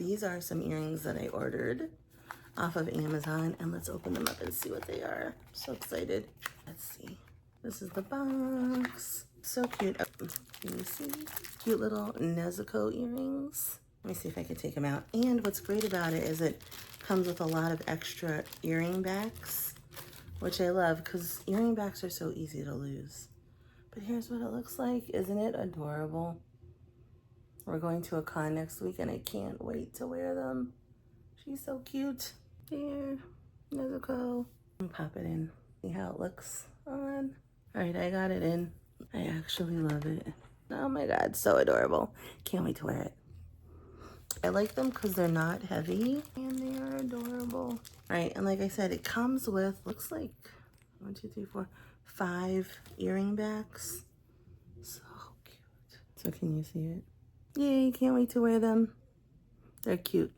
these are some earrings that I ordered off of Amazon, and let's open them up and see what they are. I'm so excited. Let's see. This is the box. So cute. Oh, can you see? Cute little Nezuko earrings. Let me see if I can take them out. And what's great about it is it comes with a lot of extra earring backs, which I love because earring backs are so easy to lose. But here's what it looks like. Isn't it adorable? We're going to a con next week and I can't wait to wear them. She's so cute. There, Nezuko. Let me pop it in. See how it looks on. All right, I got it in. I actually love it. Oh my God, so adorable. Can't wait to wear it. I like them because they're not heavy and they are adorable. All right, and like I said, it comes with, looks like 1, 2, 3, 4, 5 earring backs. So cute. So can you see it? Yay, can't wait to wear them. They're cute.